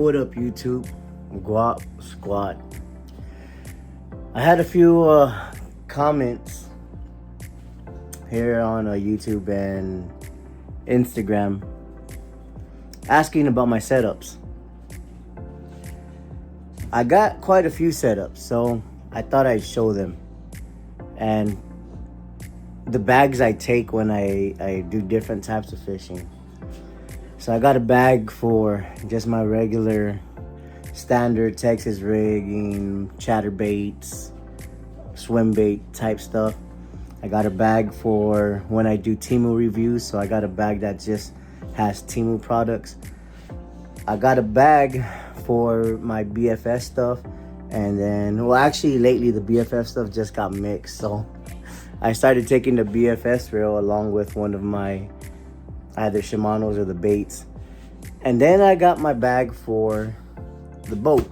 what up, YouTube? Guap Squad. I had a few comments here on YouTube and Instagram asking about my setups. I got quite a few setups, so I thought I'd show them. And the bags I take when I do different types of fishing. So I got a bag for just my regular standard Texas rigging, chatterbaits, swim bait type stuff. I got a bag for when I do Temu reviews, so I got a bag that just has Temu products. I got a bag for my BFS stuff, and then, well, actually lately the BFF stuff just got mixed, so I started taking the BFS reel along with one of my either Shimano's or the baits. And then I got my bag for the boat.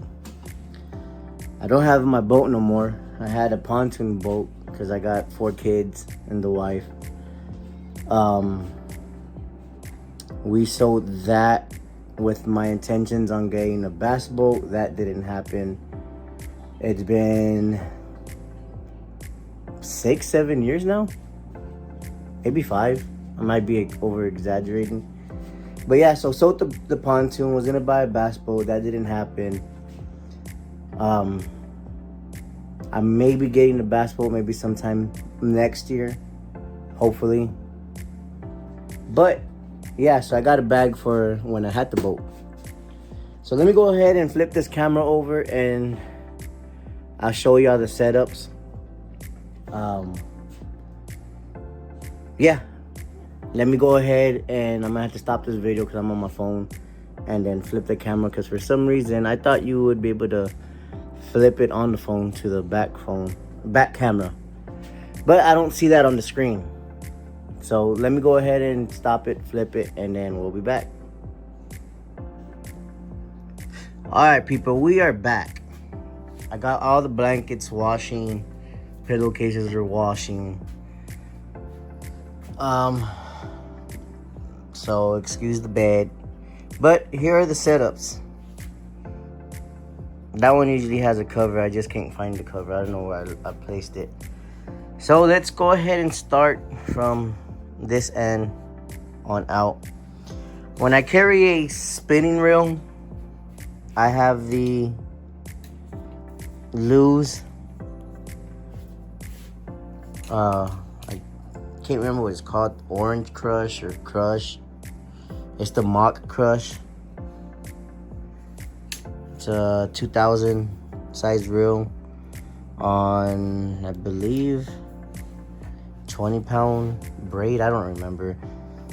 I don't have my boat no more. I had a pontoon boat because I got 4 kids and the wife. We sold that with my intentions on getting a bass boat. That didn't happen. It's been 6-7 years now, maybe 5. I might be over exaggerating, but yeah, so sold the pontoon. Was gonna buy a bass boat. That didn't happen. I may be getting the bass boat maybe sometime next year, hopefully. But yeah, so I got a bag for when I had the boat. So let me go ahead and flip this camera over and I'll show y'all the setups. Yeah, let me go ahead and I'm gonna have to stop this video because I'm on my phone, and then flip the camera because for some reason I thought you would be able to flip it on the phone to the back camera, but I don't see that on the screen. So let me go ahead and stop it, flip it, and then we'll be back. All right, people, we are back. I got all the blankets washing, pillowcases are washing. So excuse the bed, but here are the setups. That one usually has a cover. I just can't find the cover. I don't know where I placed it. So let's go ahead and start from this end on out. When I carry a spinning reel, I have the loose I can't remember what it's called, Orange Crush or Crush. It's the Mock Crush. It's a 2000 size reel on, I believe, 20-pound braid. I don't remember.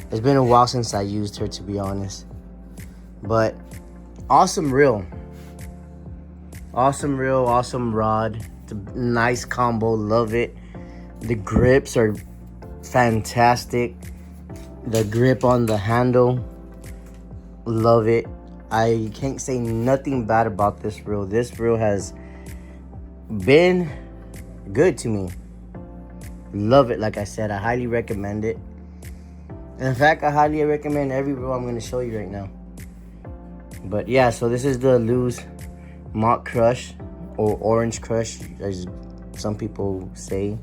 It's been a while since I used her, to be honest. But awesome reel. Awesome reel, awesome rod. It's a nice combo, love it. The grips are fantastic. The grip on the handle, love it. I can't say nothing bad about this reel. This reel has been good to me. Love it. Like I said, I highly recommend it. In fact, I highly recommend every reel I'm going to show you right now. But yeah, so this is the loose Mock Crush or Orange Crush, as some people say.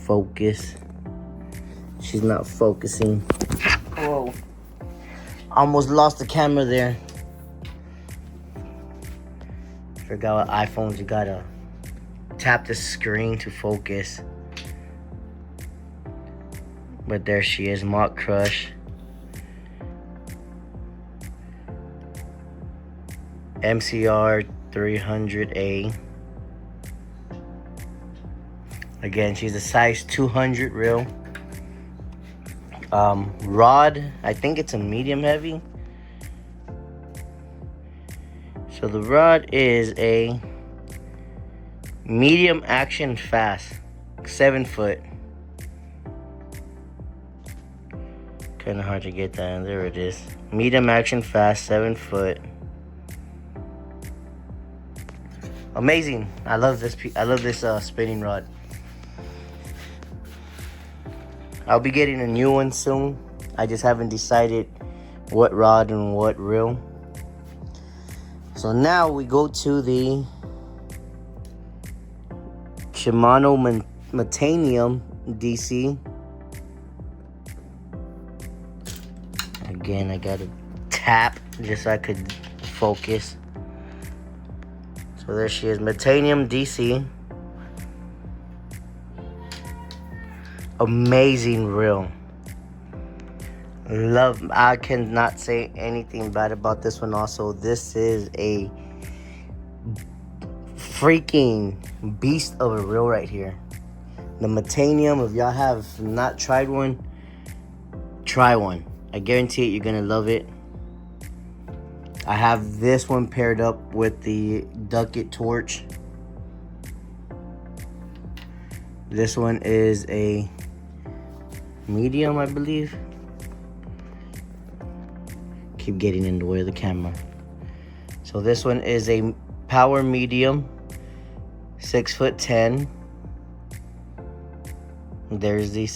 Focus. She's not focusing. Whoa. Almost lost the camera there. Forgot what iPhones, you gotta tap the screen to focus. But there she is, Mock Crush. MCR 300A. Again, she's a size 200 reel. Rod, I think it's a medium heavy. So the rod is a medium action fast, 7 foot. Kind of hard to get that. There it is. Medium action fast, 7 foot. Amazing. I love this spinning rod. I'll be getting a new one soon. I just haven't decided what rod and what reel. So now we go to the Shimano Metanium DC. Again, I gotta tap just so I could focus. So there she is, Metanium DC. Amazing reel. Love, I cannot say anything bad about this one. Also, this is a freaking beast of a reel right here. The Metanium, if y'all have not tried one, try one. I guarantee it, you're gonna love it. I have this one paired up with the Ducket Torch. This one is a medium, I believe. Keep getting in the way of the camera. So this one is a power medium, 6'10". There's the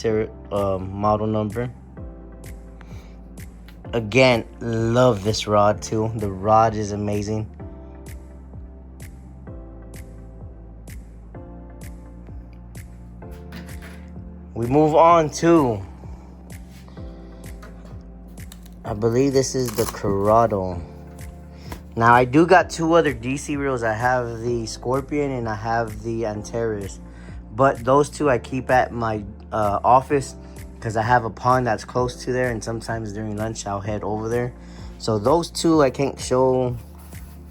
model number. Again, love this rod too. The rod is amazing. We move on to, I believe this is the Corrado. Now I do got two other DC reels. I have the Scorpion and I have the Antares. But those two I keep at my office because I have a pond that's close to there, and sometimes during lunch I'll head over there. So those two I can't show.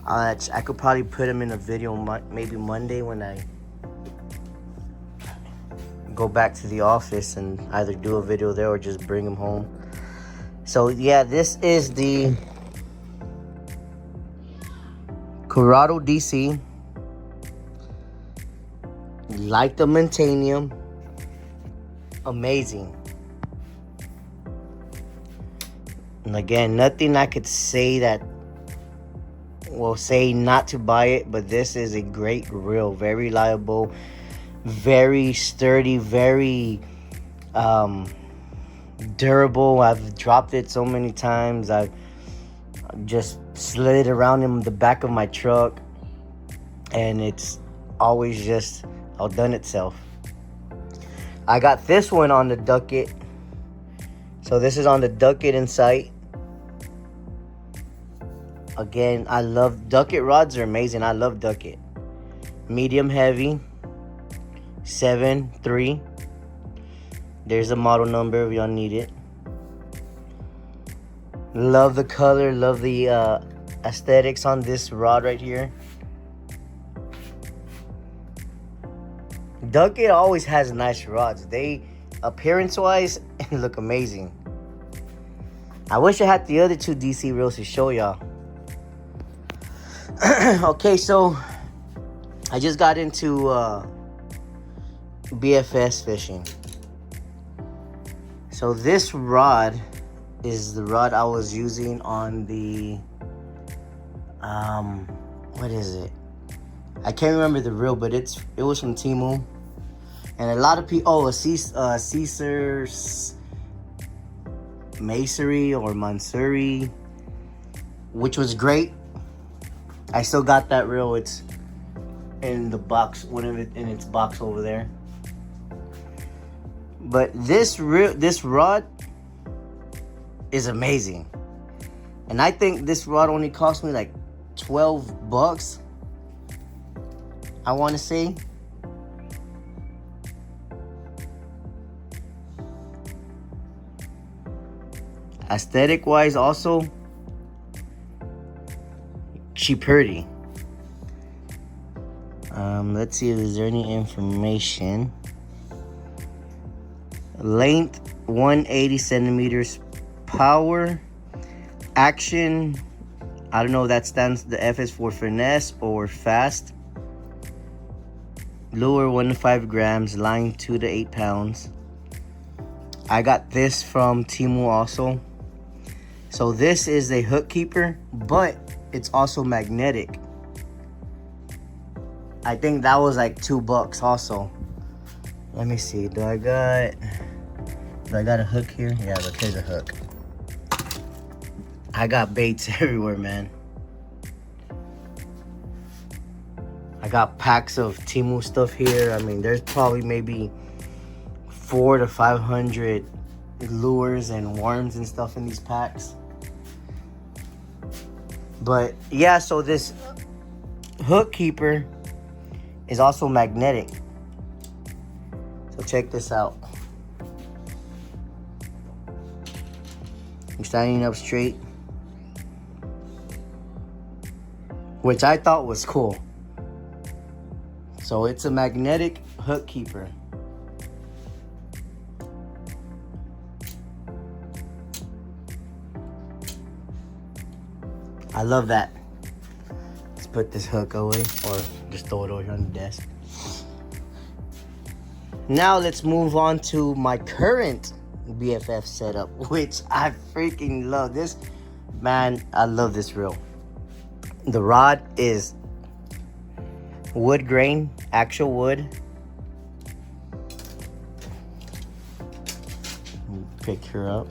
I could probably put them in a video maybe Monday when I go back to the office and either do a video there or just bring them home. So yeah, this is the Corrado DC. Like the Metanium. Amazing. And again, nothing I could say that will say not to buy it, but this is a great reel. Very reliable, very sturdy, very durable. I've dropped it so many times. I've just slid it around in the back of my truck, and it's always just outdone itself. I got this one on the Ducket. So this is on the Ducket Insight. Again, I love Ducket rods. Are amazing. I love Ducket. Medium heavy, 7.3. There's a model number if y'all need it. Love the color. Love the aesthetics on this rod right here. Ducket always has nice rods. They, appearance-wise, look amazing. I wish I had the other two DC reels to show y'all. Okay, so I just got into BFS fishing. So this rod is the rod I was using on the what is it? I can't remember the reel, but it was from Temu. And a lot of people, Caesar's Masuri or Mansuri, which was great. I still got that reel. It's in the box, one of it in its box over there. But this rod is amazing. And I think this rod only cost me like $12, I want to say. Aesthetic wise also, cheaperty. Let's see if there's any information. Length 180 centimeters. Power, action, I don't know if that stands, the F is for finesse or fast. Lure 1 to 5 grams, line 2 to 8 pounds. I got this from Temu also. So this is a hook keeper, but it's also magnetic. I think that was like $2 also. Let me see, do I got a hook here? Yeah, look, here's a hook. I got baits everywhere, man. I got packs of Temu stuff here. I mean, there's probably maybe 400 to 500 lures and worms and stuff in these packs. But yeah, so this hook keeper is also magnetic. So check this out. I'm standing up straight, which I thought was cool. So it's a magnetic hook keeper. I love that. Let's put this hook away or just throw it over here on the desk. Now let's move on to my current BFF setup, which I freaking love. This, man, I love this reel. The rod is wood grain, actual wood. Pick her up.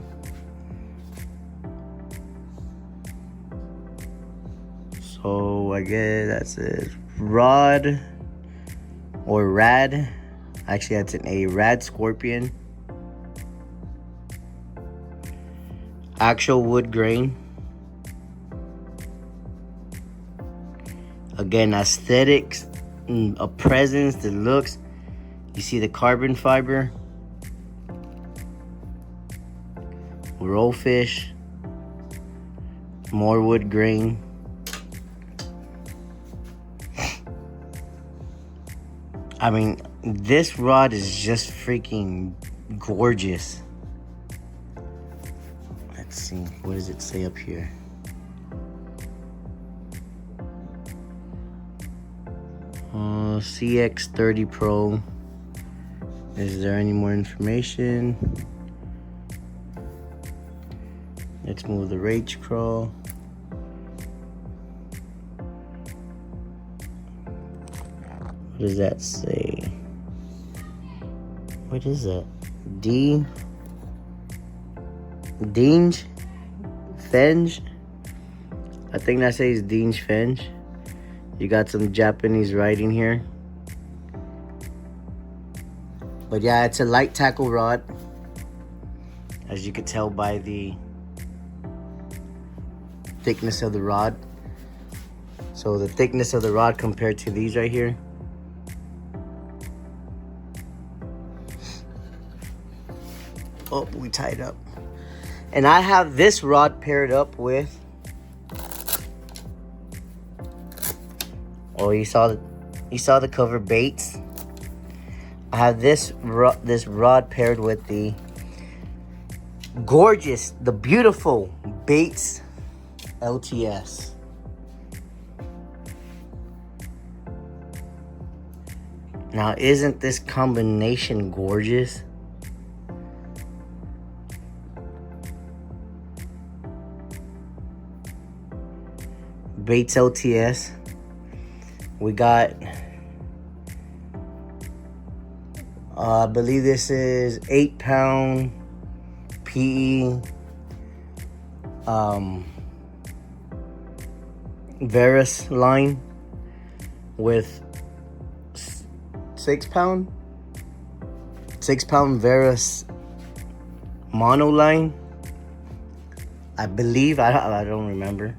So I guess that's it. Rod or rad. Actually, that's an A. Rad Scorpion. Actual wood grain. Again, aesthetics, a presence, the looks. You see the carbon fiber. Rollfish. More wood grain. I mean, this rod is just freaking gorgeous. Let's see, what does it say up here? CX30 Pro. Is there any more information? Let's move the rage crawl. What does that say? What is that? Dinge? Fenge? I think that says Dinge Fenge. You got some Japanese writing here. But yeah, it's a light tackle rod. As you could tell by the thickness of the rod. So the thickness of the rod compared to these right here. Oh, we tied up. And I have this rod paired up with... Oh, you saw the cover baits. I have this rod paired with the gorgeous, the beautiful Baits LTS. Now, isn't this combination gorgeous? Baits LTS. We got, I believe this is 8-pound PE Verus line with 6-pound Verus mono line. I believe, I don't remember.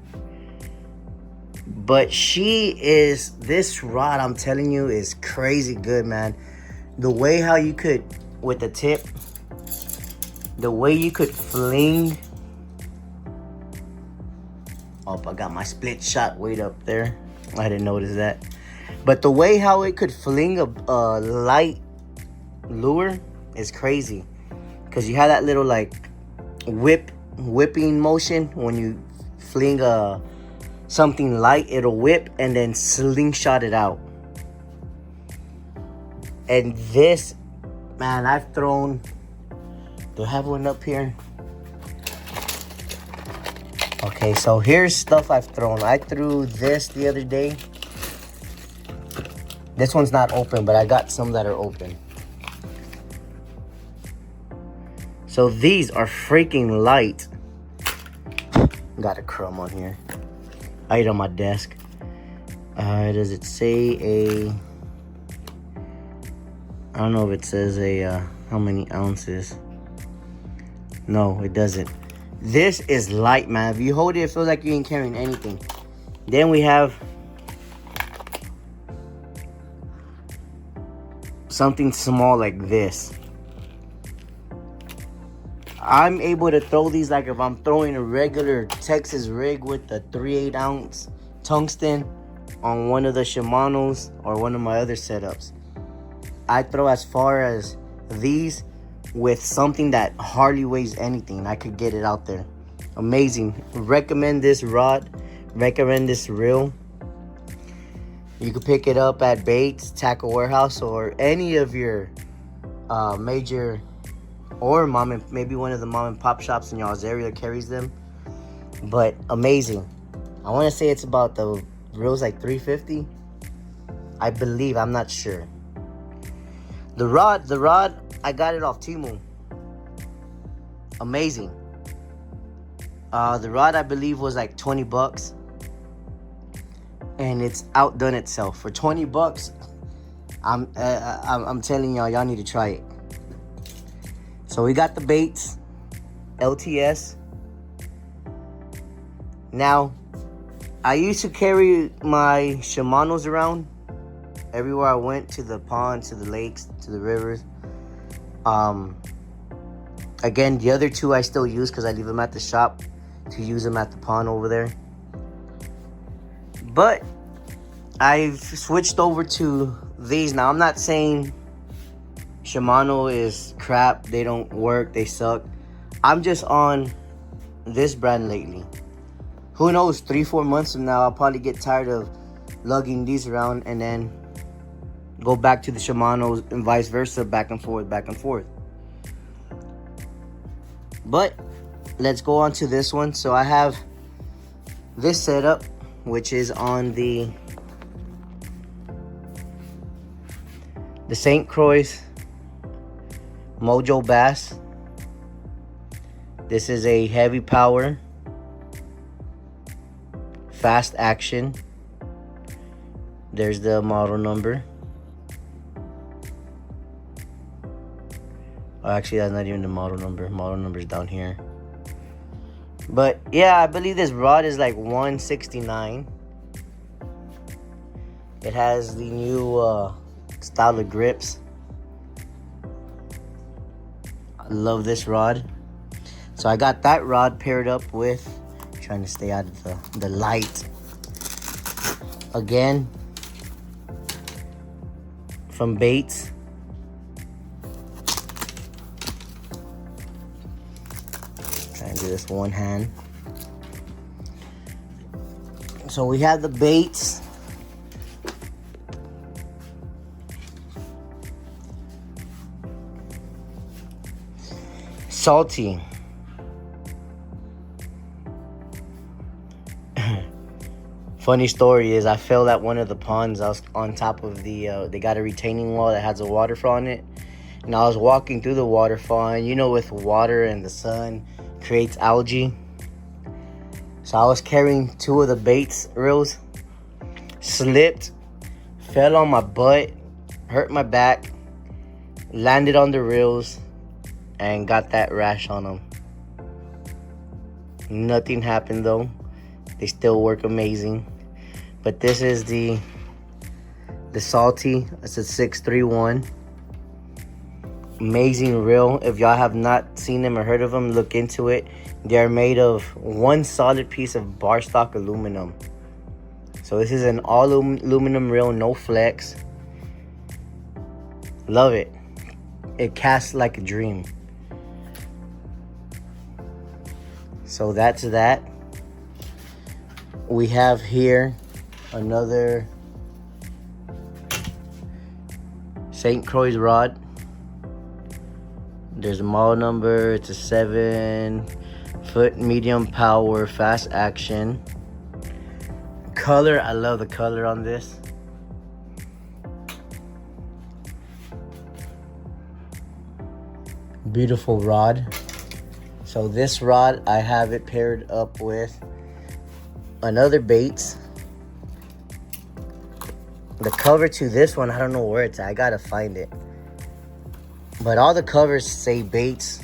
But this rod, I'm telling you, is crazy good, man. The way how you could, with the tip, the way you could fling. Oh, I got my split shot weight up there. I didn't notice that. But the way how it could fling a light lure is crazy. Because you have that little like whipping motion when you fling something light, it'll whip and then slingshot it out. And this, man, I've thrown, do I have one up here? Okay, so here's stuff I've thrown. I threw this the other day. This one's not open, but I got some that are open. So these are freaking light. Got a crumb on here. I ate on my desk. Does it say a... I don't know if it says a how many ounces. No, it doesn't. This is light, man. If you hold it, it feels like you ain't carrying anything. Then we have something small like this. I'm able to throw these like if I'm throwing a regular Texas rig with a 3/8 ounce tungsten on one of the Shimano's or one of my other setups. I throw as far as these with something that hardly weighs anything. I could get it out there. Amazing. Recommend this rod. Recommend this reel. You can pick it up at Bates, Tackle Warehouse, or any of your major, or maybe one of the mom and pop shops in y'all's area carries them. But amazing. I want to say it's about the reel's like $350. I believe. I'm not sure. The rod, I got it off Temu. Amazing. The rod, I believe, was like 20 bucks. And it's outdone itself. For 20 bucks, I'm telling y'all need to try it. So we got the baits, LTS. Now, I used to carry my Shimano's around everywhere I went, to the ponds, to the lakes, to the rivers. Again, the other two I still use because I leave them at the shop to use them at the pond over there. But I've switched over to these. Now, I'm not saying Shimano is crap. They don't work. They suck. I'm just on this brand lately. Who knows, 3-4 months from now, I'll probably get tired of lugging these around and then go back to the Shimano's and vice versa, back and forth, back and forth. But let's go on to this one. So I have this setup, which is on the St. Croix Mojo Bass. This is a heavy power, fast action. There's the model number. Oh, actually, that's not even the model number. Model number's down here. But yeah, I believe this rod is like $169. It has the new style of grips. I love this rod. So I got that rod paired up with, trying to stay out of the light. Again, from Bates. Trying to do this one hand. So we have the Bates. Salty. Funny story is I fell at one of the ponds. I was on top of the, they got a retaining wall that has a waterfall in it. And I was walking through the waterfall, and you know, with water and the sun creates algae. So I was carrying two of the Baits reels, slipped, fell on my butt, hurt my back, landed on the reels, and got that rash on them. Nothing happened though. They still work amazing. But this is the Salty. It's a 631. Amazing reel. If y'all have not seen them or heard of them, look into it. They are made of one solid piece of bar stock aluminum. So this is an all aluminum reel, no flex. Love it. It casts like a dream. So that's that. We have here another St. Croix rod. There's a model number. It's a 7-foot medium power, fast action. Color, I love the color on this. Beautiful rod. So this rod, I have it paired up with another Bates. The cover to this one, I don't know where it's at. I gotta find it. But all the covers say Bates.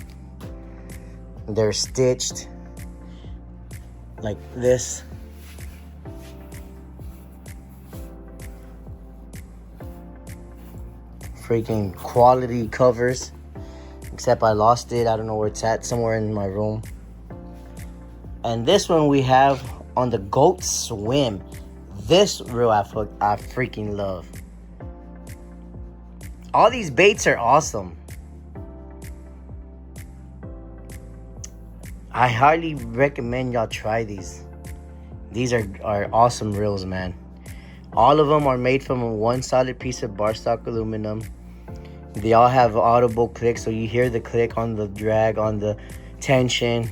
They're stitched like this. Freaking quality covers. Except I lost it. I don't know where it's at. Somewhere in my room. And this one we have on the Goat Swim. This reel I freaking love. All these baits are awesome. I highly recommend y'all try these. These are awesome reels, man. All of them are made from one solid piece of bar stock aluminum. They all have audible clicks, so you hear the click on the drag, on the tension,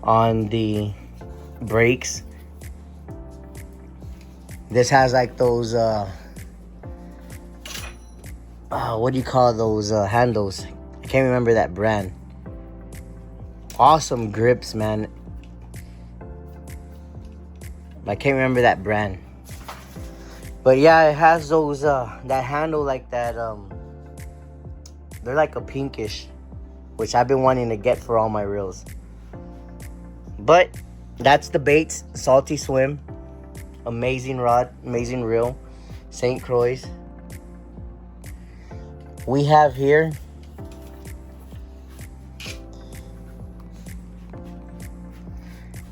on the brakes. This has like those, what do you call those handles? I can't remember that brand. Awesome grips, man. I can't remember that brand. But yeah, it has those, that handle like that, they're like a pinkish, which I've been wanting to get for all my reels. But that's the Baits Salty Swim. Amazing rod, amazing reel. St. Croix. We have here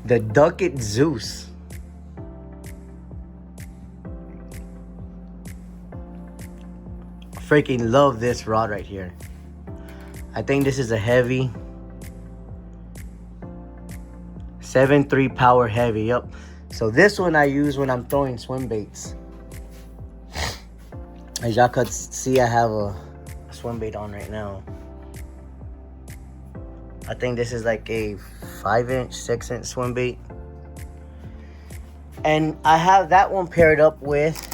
the Ducket Zeus. Freaking love this rod right here. I think this is a heavy 7.3 power heavy. Yep. So this one I use when I'm throwing swim baits. As y'all could see, I have a swim bait on right now. I think this is like a 5-inch, 6-inch swim bait. And I have that one paired up with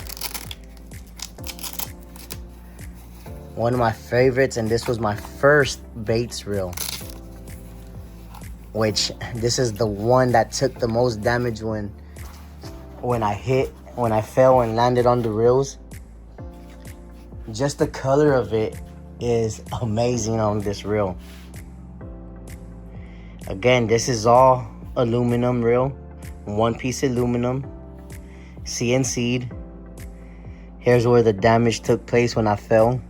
one of my favorites, and this was my first baits reel. Which, this is the one that took the most damage when I fell and landed on the reels. Just the color of it is amazing on this reel. Again, this is all aluminum reel. One piece aluminum. CNC'd. Here's where the damage took place when I fell.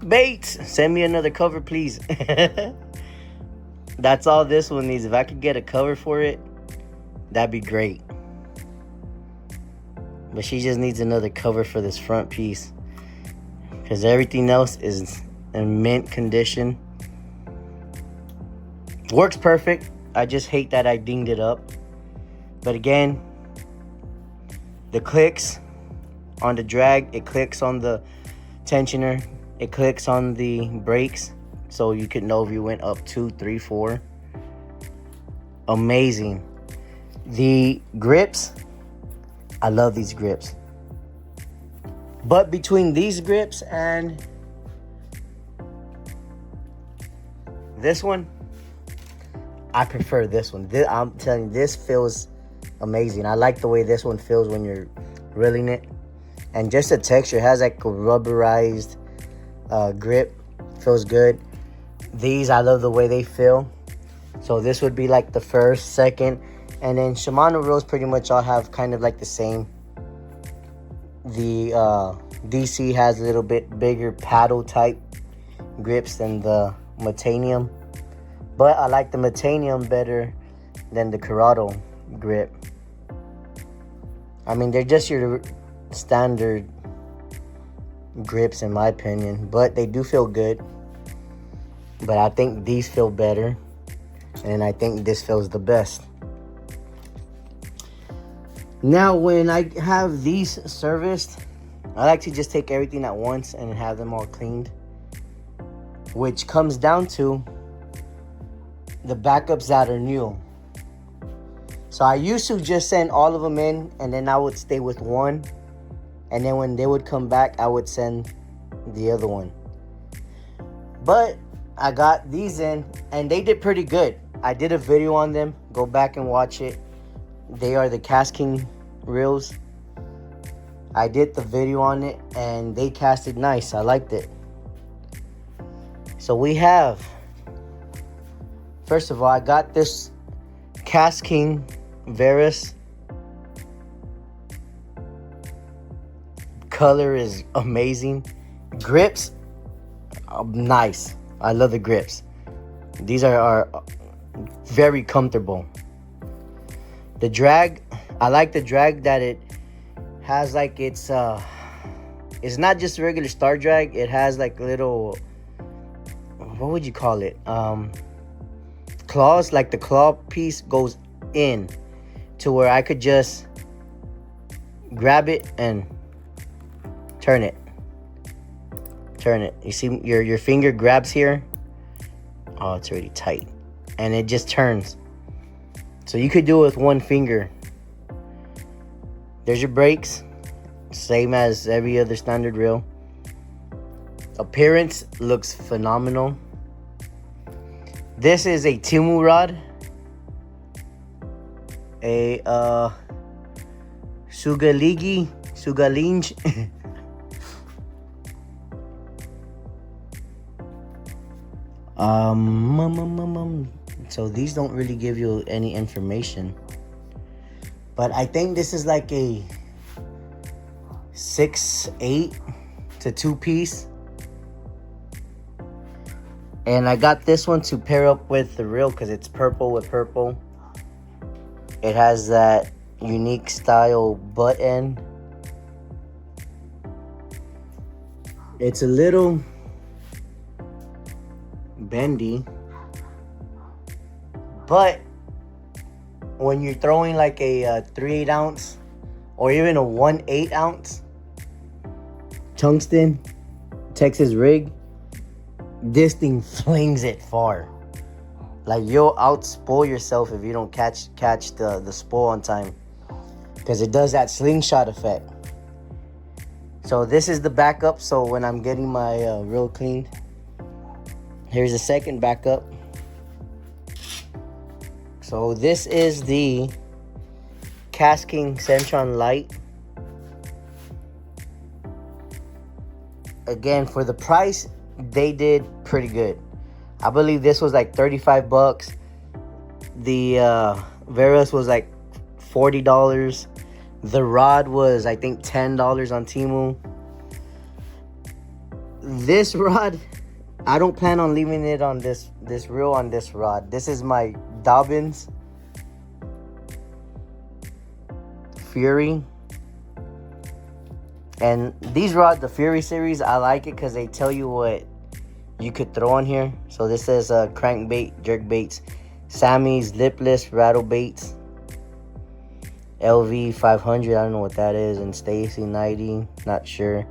Baits, send me another cover, please. That's all this one needs. If I could get a cover for it, that'd be great. But she just needs another cover for this front piece, because everything else is in mint condition. Works perfect. I just hate that I dinged it up. But again, the clicks on the drag, it clicks on the tensioner, it clicks on the brakes, so you could know if you went up 2, 3, 4. Amazing. The grips, I love these grips. But between these grips and this one, I prefer this one. I'm telling you, this feels amazing. I like the way this one feels when you're reeling it. And just the texture, it has like a rubberized grip. Feels good. These, I love the way they feel. So this would be like the first, second. And then Shimano reels pretty much all have kind of like the same. The DC has a little bit bigger paddle type grips than the Metanium. But I like the Metanium better than the Corrado grip. I mean, they're just your standard grips in my opinion, but they do feel good. But I think these feel better, and I think this feels the best. Now, when I have these serviced, I like to just take everything at once and have them all cleaned, which comes down to the backups that are new. So I used to just send all of them in, and then I would stay with one, and then when they would come back, I would send the other one. But I got these in, and they did pretty good. I did a video on them. Go back and watch it. They are the Cast King reels. I did the video on it, and they casted nice. I liked it. So we have, first of all, I got this Cast King Varus. Color is amazing. Grips, nice. I love the grips. These are very comfortable. The drag, I like the drag that it has. Like it's not just a regular star drag. It has like little, what would you call it? Claws. Like the claw piece goes in to where I could just grab it and turn it. You see your finger grabs here. Oh, it's already tight. And it just turns. So you could do it with one finger. There's your brakes. Same as every other standard reel. Appearance looks phenomenal. This is a Timu rod. A Sugalinj. So these don't really give you any information, but I think this is like a 6/8 to 2-piece, and I got this one to pair up with the reel because it's purple with purple. It has that unique style butt end. It's a little bendy, but when you're throwing like a 3/8 ounce or even a 1/8 ounce tungsten Texas rig, this thing flings it far. Like you'll outspoil yourself if you don't catch the spool on time, because it does that slingshot effect. So this is the backup. So when I'm getting my reel cleaned, here's the second backup. So this is the Cast King Centron Light. Again, for the price, they did pretty good. I believe this was like $35. The Varus was like $40. The rod was, I think, $10 on Temu. This rod, I don't plan on leaving it on this reel on this rod. This is my Dobbins Fury. And these rods, the Fury series, I like it because they tell you what you could throw on here. So this says crankbait, jerk baits, Sammy's lipless rattle baits, LV 500, I don't know what that is, and Stacy 90, not sure.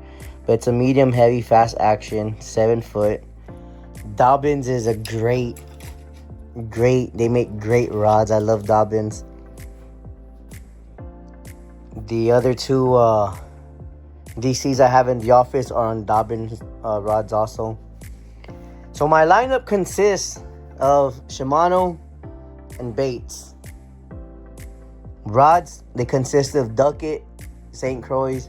But it's a medium heavy fast action, 7 foot. Dobbins is a great, they make great rods. I love Dobbins. The other two DCs I have in the office are on Dobbins rods also. So my lineup consists of Shimano and baits. Rods, they consist of Duckett, St. Croix,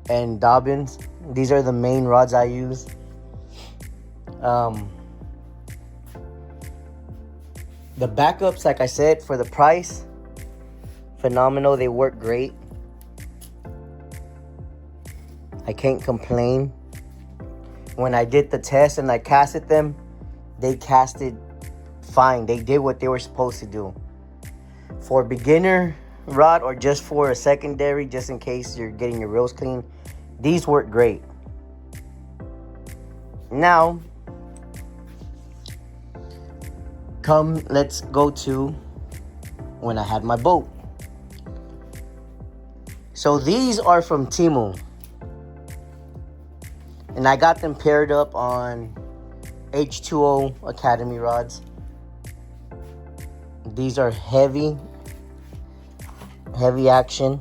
and Dobbins. These are the main rods I use. The backups, like I said, for the price, phenomenal. They work great. I can't complain. When I did the test and I casted them, they casted fine. They did what they were supposed to do. For beginner rod or just for a secondary, just in case you're getting your reels clean, these work great. Now, let's go to when I had my boat. So these are from Temu. And I got them paired up on H2O Academy rods. These are heavy action.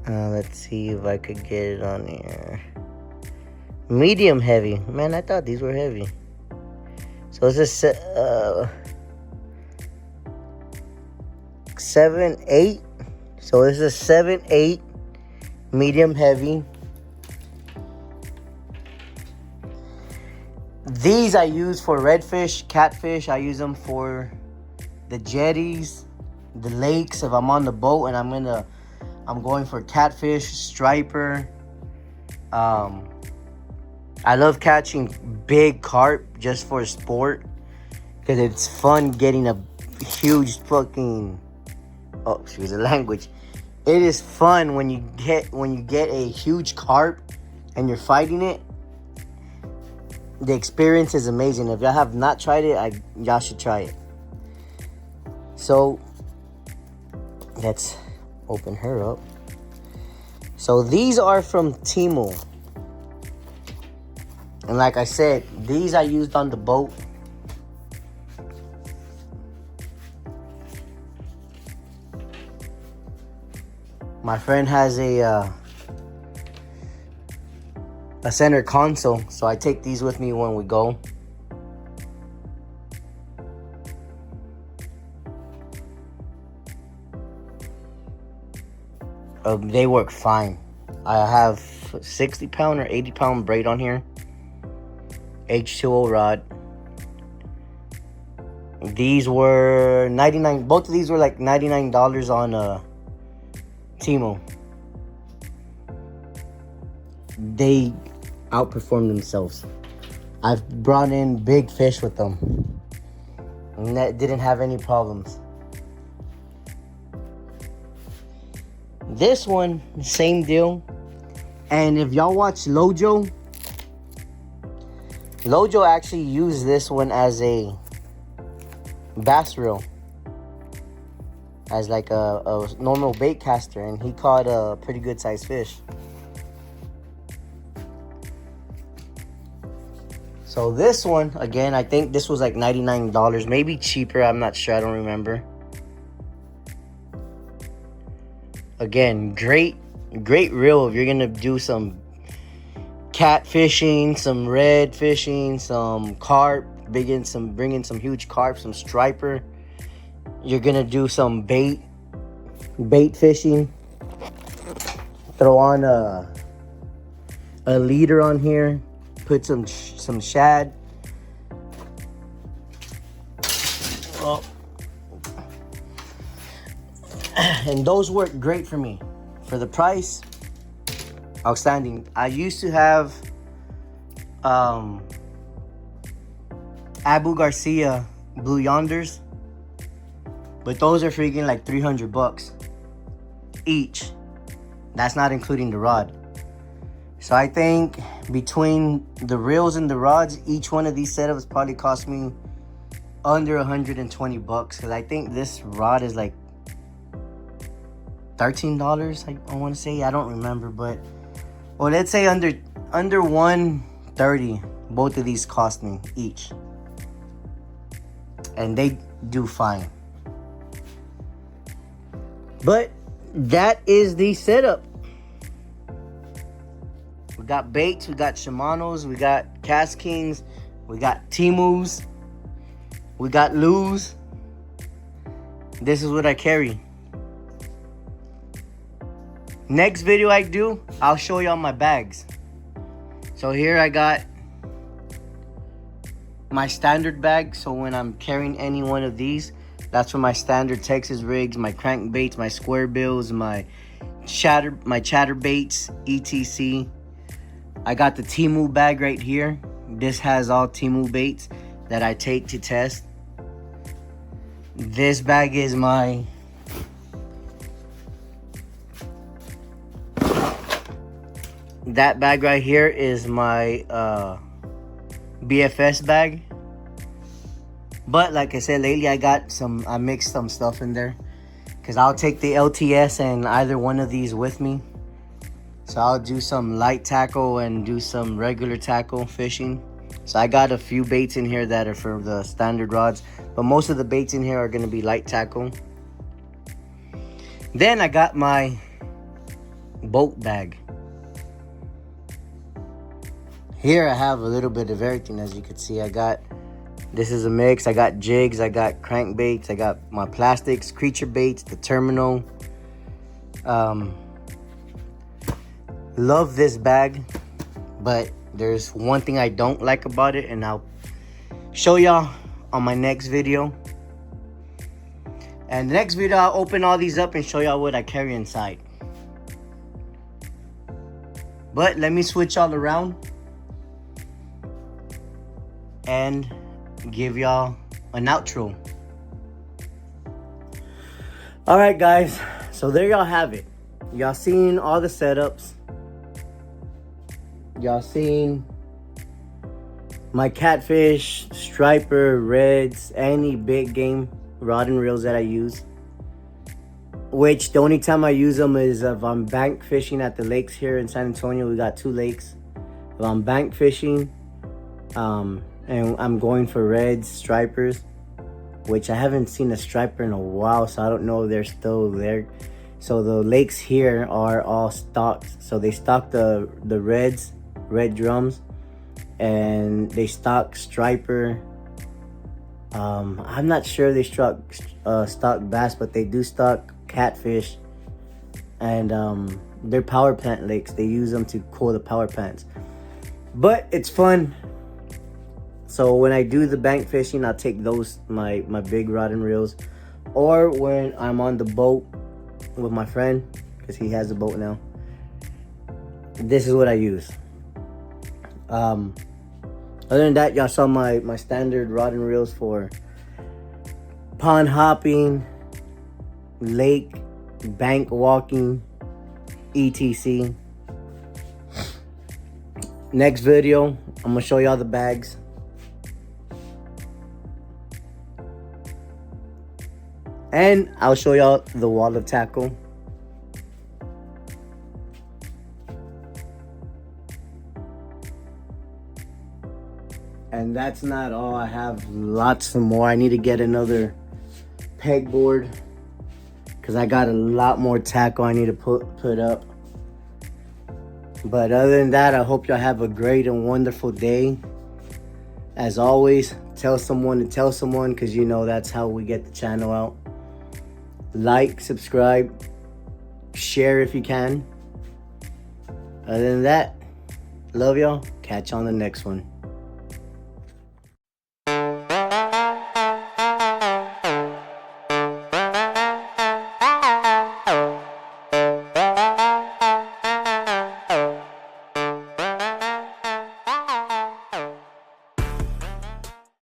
Let's see if I could get it on here. Medium heavy. Man, I thought these were heavy. So it's a 7-8. So this is a 7-8 medium heavy. These I use for redfish, catfish. I use them for the jetties, the lakes. If I'm on the boat and I'm going for catfish, striper. I love catching big carp just for sport because it's fun getting a huge fucking, oh, excuse the language. It is fun when you get a huge carp and you're fighting it. The experience is amazing. If y'all have not tried it, y'all should try it. So let's open her up. So these are from Temu. And like I said, these I used on the boat. My friend has a center console, so I take these with me when we go. They work fine. I have 60-pound or 80-pound braid on here. H2O rod. These were $99. Both of these were like $99 on Temu. They outperform themselves. I've brought in big fish with them and that didn't have any problems. This one, same deal. And if y'all watch Lojo actually used this one as a bass reel, as like a normal bait caster, and he caught a pretty good sized fish. So this one, again, I think this was like $99, maybe cheaper, I'm not sure, I don't remember. Again, great reel if you're gonna do some cat fishing, some red fishing, some carp, bringing some huge carp, some striper. You're gonna do some bait fishing. Throw on a leader on here. Put some shad. Oh. And those work great for me. For the price, outstanding. I used to have Abu Garcia Blue Yonders, but those are freaking like $300 each. That's not including the rod. So I think between the reels and the rods, each one of these setups probably cost me under $120 because I think this rod is like $13. I want to say, I don't remember, but well, let's say under $130. Both of these cost me each, and they do fine. But that is the setup. We got baits, we got Shimano's, we got Cast Kings, we got Temu's, we got Lou's. This is what I carry. Next video I do, I'll show y'all my bags. So here I got my standard bag. So when I'm carrying any one of these, that's for my standard Texas rigs, my crankbaits, my square bills, my chatterbaits, etc. I got the Temu bag right here. This has all Temu baits that I take to test. This bag is my that bag right here is my BFS bag. But like I said, lately I mixed some stuff in there because I'll take the LTS and either one of these with me. So I'll do some light tackle and do some regular tackle fishing. So I got a few baits in here that are for the standard rods, but most of the baits in here are going to be light tackle. Then I got my boat bag. Here I have a little bit of everything. As you can see, this is a mix. I got jigs, I got crankbaits, I got my plastics, creature baits, the terminal. Love this bag, but there's one thing I don't like about it, and I'll show y'all on my next video. And the next video, I'll open all these up and show y'all what I carry inside. But let me switch all around and give y'all an outro. All right, guys. So there y'all have it. Y'all seen all the setups. Y'all seen my catfish, striper, reds, any big game rod and reels that I use. Which the only time I use them is if I'm bank fishing at the lakes here in San Antonio. We got 2 lakes. If I'm bank fishing, and I'm going for reds, stripers, which I haven't seen a striper in a while, so I don't know if they're still there. So the lakes here are all stocked. So they stock the red drums, and they stock striper. I'm not sure they stock bass, but they do stock catfish. And they're power plant lakes. They use them to cool the power plants. But it's fun. So when I do the bank fishing, I'll take those, my big rod and reels. Or when I'm on the boat with my friend, because he has a boat now, this is what I use. Other than that, y'all saw my standard rod and reels for pond hopping, lake, bank walking, etc. Next video, I'm gonna show y'all the bags. And I'll show y'all the wall of tackle. And that's not all. I have lots more. I need to get another pegboard because I got a lot more tackle I need to put up. But other than that, I hope y'all have a great and wonderful day. As always, tell someone to tell someone, because you know that's how we get the channel out. Like, subscribe, share if you can. Other than that, love y'all. Catch you on the next one.